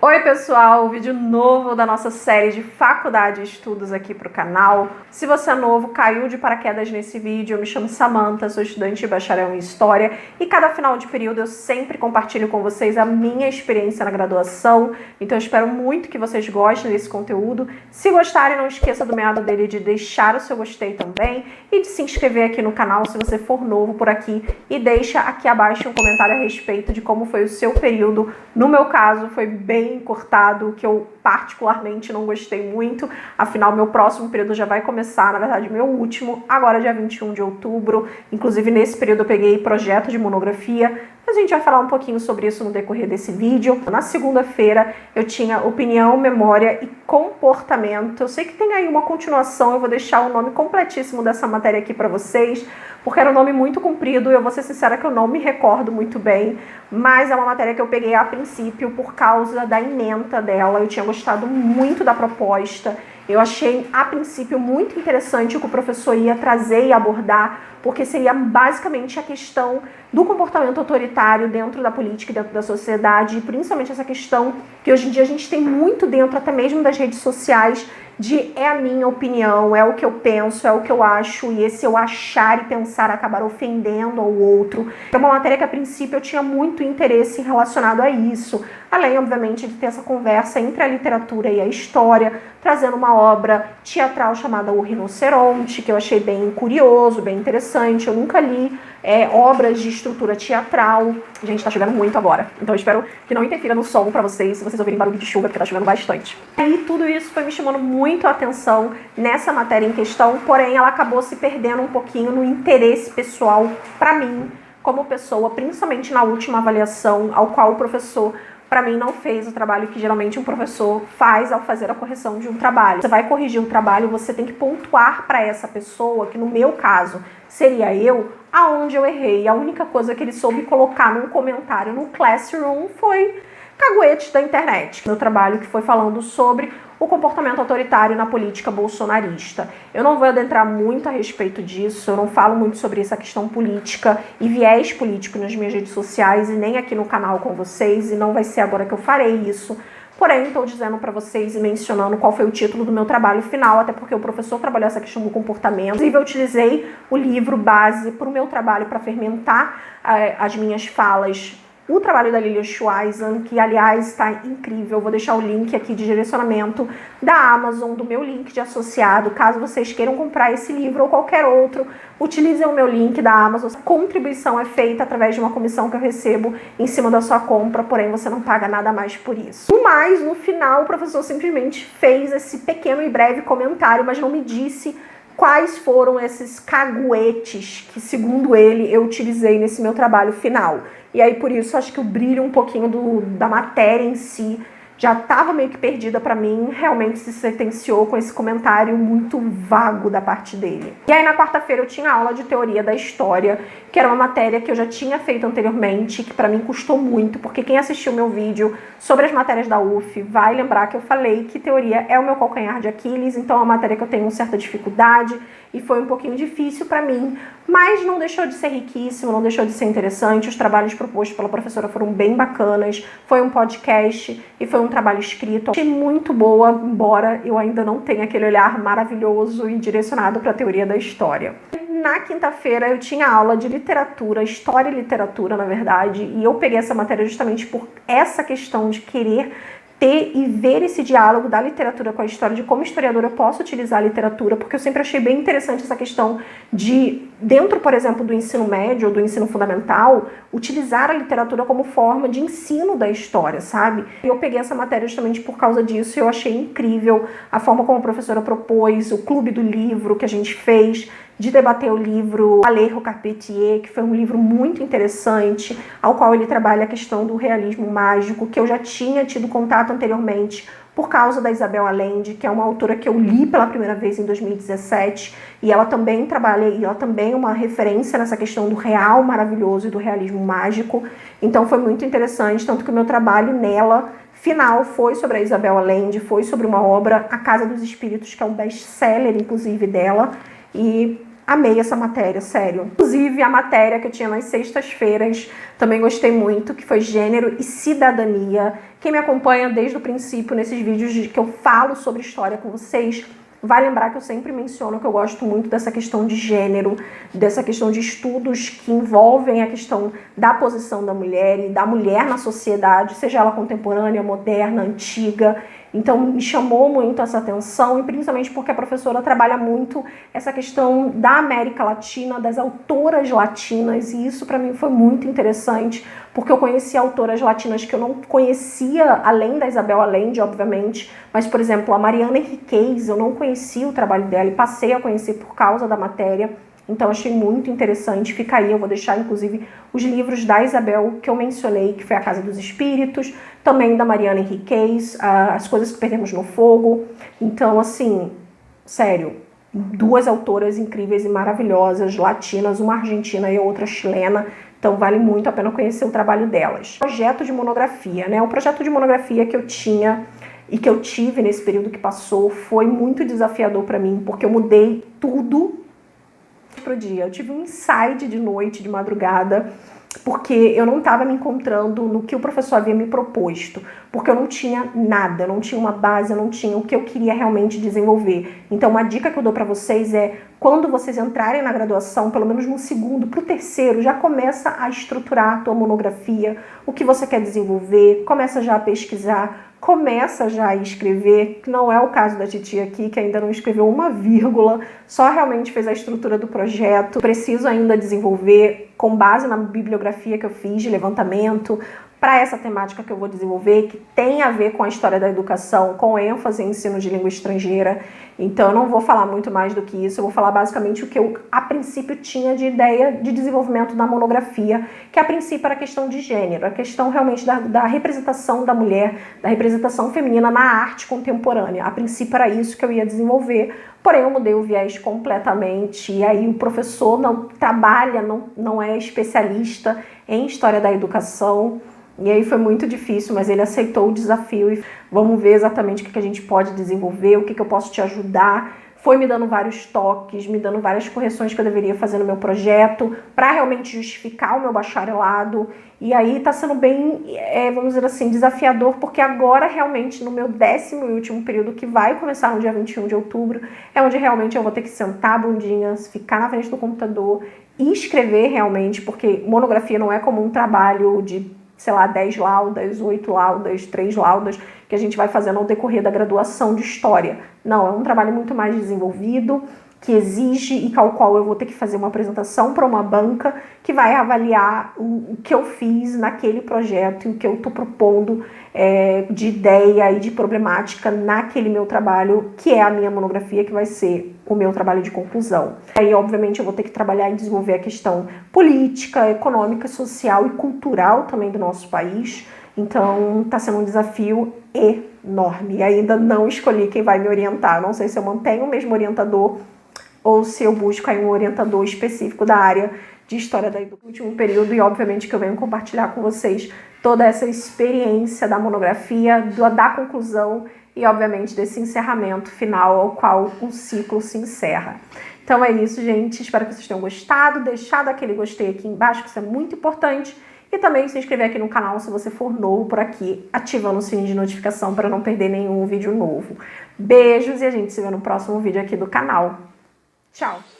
Oi pessoal, vídeo novo da nossa série de faculdade e estudos aqui para o canal. Se você é novo, caiu de paraquedas nesse vídeo, eu me chamo Samantha, sou estudante de bacharel em História e cada final de período eu sempre compartilho com vocês a minha experiência na graduação, então eu espero muito que vocês gostem desse conteúdo. Se gostarem, não esqueça do meado dele de deixar o seu gostei também e de se inscrever aqui no canal se você for novo por aqui e deixa aqui abaixo um comentário a respeito de como foi o seu período. No meu caso, foi bem cortado, que eu particularmente não gostei muito, afinal meu próximo período já vai começar, na verdade meu último, agora dia 21 de outubro, inclusive nesse período eu peguei projeto de monografia, a gente vai falar um pouquinho sobre isso no decorrer desse vídeo. Na segunda-feira eu tinha opinião, memória e comportamento. Eu sei que tem aí uma continuação, eu vou deixar o nome completíssimo dessa matéria aqui para vocês, porque era um nome muito comprido e eu vou ser sincera que eu não me recordo muito bem, mas é uma matéria que eu peguei a princípio por causa da ementa dela. Eu tinha gostado muito da proposta, eu achei a princípio muito interessante o que o professor ia trazer e abordar, porque seria basicamente a questão do comportamento autoritário dentro da política e dentro da sociedade, e principalmente essa questão que hoje em dia a gente tem muito dentro até mesmo das redes sociais, de é a minha opinião, é o que eu penso, é o que eu acho, e esse eu achar e pensar acabar ofendendo ao outro. É uma matéria que a princípio eu tinha muito interesse relacionado a isso, além obviamente de ter essa conversa entre a literatura e a história, trazendo uma obra teatral chamada O Rinoceronte, que eu achei bem curioso, bem interessante. Eu nunca li obras de estrutura teatral. Gente, tá chovendo muito agora, então eu espero que não interfira no som pra vocês, se vocês ouvirem barulho de chuva, porque tá chovendo bastante. E tudo isso foi me chamando muito a atenção nessa matéria em questão, porém ela acabou se perdendo um pouquinho no interesse pessoal pra mim, como pessoa, principalmente na última avaliação, ao qual o professor, para mim, não fez o trabalho que geralmente um professor faz ao fazer a correção de um trabalho. Você vai corrigir um trabalho, você tem que pontuar para essa pessoa, que no meu caso seria eu, aonde eu errei. A única coisa que ele soube colocar num comentário no Classroom foi caguetes da internet. Meu trabalho que foi falando sobre o comportamento autoritário na política bolsonarista. Eu não vou adentrar muito a respeito disso, eu não falo muito sobre essa questão política e viés político nas minhas redes sociais e nem aqui no canal com vocês, e não vai ser agora que eu farei isso. Porém, estou dizendo para vocês e mencionando qual foi o título do meu trabalho final, até porque o professor trabalhou essa questão do comportamento. Inclusive, eu utilizei o livro base para o meu trabalho, para fermentar as minhas falas, o trabalho da Lilian Schweizan, que aliás está incrível. Eu vou deixar o link aqui de direcionamento da Amazon, do meu link de associado, caso vocês queiram comprar esse livro ou qualquer outro, utilizem o meu link da Amazon. A contribuição é feita através de uma comissão que eu recebo em cima da sua compra, porém você não paga nada mais por isso. Mas no final o professor simplesmente fez esse pequeno e breve comentário, mas não me disse quais foram esses caguetes que, segundo ele, eu utilizei nesse meu trabalho final. E aí, por isso, acho que o brilho um pouquinho da matéria em si já estava meio que perdida para mim, realmente se sentenciou com esse comentário muito vago da parte dele. E aí, na quarta-feira, eu tinha aula de teoria da história, que era uma matéria que eu já tinha feito anteriormente, que para mim custou muito, porque quem assistiu meu vídeo sobre as matérias da UF vai lembrar que eu falei que teoria é o meu calcanhar de Aquiles, então é uma matéria que eu tenho uma certa dificuldade e foi um pouquinho difícil para mim, mas não deixou de ser riquíssimo, não deixou de ser interessante. Os trabalhos propostos pela professora foram bem bacanas, foi um podcast e foi um trabalho escrito. Achei muito boa, embora eu ainda não tenha aquele olhar maravilhoso e direcionado para a teoria da história. Na quinta-feira eu tinha aula de literatura, história e literatura, na verdade, e eu peguei essa matéria justamente por essa questão de querer ter e ver esse diálogo da literatura com a história, de como historiadora eu posso utilizar a literatura, porque eu sempre achei bem interessante essa questão de, dentro, por exemplo, do ensino médio ou do ensino fundamental, utilizar a literatura como forma de ensino da história, sabe? Eu peguei essa matéria justamente por causa disso e eu achei incrível a forma como a professora propôs, o clube do livro que a gente fez, de debater o livro Alejo Carpentier, que foi um livro muito interessante, ao qual ele trabalha a questão do realismo mágico, que eu já tinha tido contato anteriormente por causa da Isabel Allende, que é uma autora que eu li pela primeira vez em 2017, e ela também trabalha, e ela também é uma referência nessa questão do real maravilhoso e do realismo mágico. Então foi muito interessante, tanto que o meu trabalho nela final foi sobre a Isabel Allende, foi sobre uma obra, A Casa dos Espíritos, que é um best-seller, inclusive, dela, e amei essa matéria, sério. Inclusive, a matéria que eu tinha nas sextas-feiras, também gostei muito, que foi Gênero e Cidadania. Quem me acompanha desde o princípio nesses vídeos que eu falo sobre história com vocês, vai lembrar que eu sempre menciono que eu gosto muito dessa questão de gênero, dessa questão de estudos que envolvem a questão da posição da mulher e da mulher na sociedade, seja ela contemporânea, moderna, antiga. Então me chamou muito essa atenção, e principalmente porque a professora trabalha muito essa questão da América Latina, das autoras latinas, e isso para mim foi muito interessante, porque eu conheci autoras latinas que eu não conhecia, além da Isabel Allende, obviamente, mas, por exemplo, a Mariana Enriquez, eu não conhecia o trabalho dela e passei a conhecer por causa da matéria. Então achei muito interessante, fica aí, eu vou deixar inclusive os livros da Isabel que eu mencionei, que foi A Casa dos Espíritos, também da Mariana Enriquez, As Coisas que Perdemos no Fogo. Então assim, sério, duas autoras incríveis e maravilhosas, latinas, uma argentina e a outra chilena, então vale muito a pena conhecer o trabalho delas. Projeto de monografia, né? O projeto de monografia que eu tinha e que eu tive nesse período que passou foi muito desafiador para mim, porque eu mudei tudo pro dia. Eu tive um insight de noite, de madrugada, porque eu não estava me encontrando no que o professor havia me proposto, porque eu não tinha nada, eu não tinha uma base, eu não tinha o que eu queria realmente desenvolver. Então uma dica que eu dou para vocês é, quando vocês entrarem na graduação, pelo menos no segundo, pro terceiro, já começa a estruturar a tua monografia, o que você quer desenvolver, começa já a pesquisar, começa já a escrever, que não é o caso da titia aqui, que ainda não escreveu uma vírgula, só realmente fez a estrutura do projeto. Preciso ainda desenvolver, com base na bibliografia que eu fiz de levantamento, para essa temática que eu vou desenvolver, que tem a ver com a história da educação, com ênfase em ensino de língua estrangeira. Então eu não vou falar muito mais do que isso, eu vou falar basicamente o que eu, a princípio, tinha de ideia de desenvolvimento da monografia, que a princípio era a questão de gênero, a questão realmente da representação da mulher, da representação feminina na arte contemporânea. A princípio era isso que eu ia desenvolver, porém eu mudei o viés completamente, e aí o professor não trabalha, não é especialista em história da educação. E aí foi muito difícil, mas ele aceitou o desafio e vamos ver exatamente o que a gente pode desenvolver, o que eu posso te ajudar. Foi me dando vários toques, me dando várias correções que eu deveria fazer no meu projeto para realmente justificar o meu bacharelado. E aí tá sendo bem, vamos dizer assim, desafiador, porque agora realmente no meu 10º e último período, que vai começar no dia 21 de outubro, é onde realmente eu vou ter que sentar a bundinha, ficar na frente do computador e escrever realmente, porque monografia não é como um trabalho de, sei lá, 10 laudas, 8 laudas, 3 laudas, que a gente vai fazendo ao decorrer da graduação de História. Não, é um trabalho muito mais desenvolvido, que exige e ao qual eu vou ter que fazer uma apresentação para uma banca que vai avaliar o que eu fiz naquele projeto e o que eu estou propondo de ideia e de problemática naquele meu trabalho, que é a minha monografia, que vai ser o meu trabalho de conclusão. Aí, obviamente, eu vou ter que trabalhar e desenvolver a questão política, econômica, social e cultural também do nosso país. Então, está sendo um desafio enorme. E ainda não escolhi quem vai me orientar. Não sei se eu mantenho o mesmo orientador ou se eu busco aí um orientador específico da área de História da Educação no último período, e obviamente que eu venho compartilhar com vocês toda essa experiência da monografia, da conclusão e obviamente desse encerramento final ao qual um ciclo se encerra. Então é isso, gente. Espero que vocês tenham gostado. Deixado aquele gostei aqui embaixo, que isso é muito importante. E também se inscrever aqui no canal se você for novo por aqui, ativando o sininho de notificação para não perder nenhum vídeo novo. Beijos e a gente se vê no próximo vídeo aqui do canal. Tchau!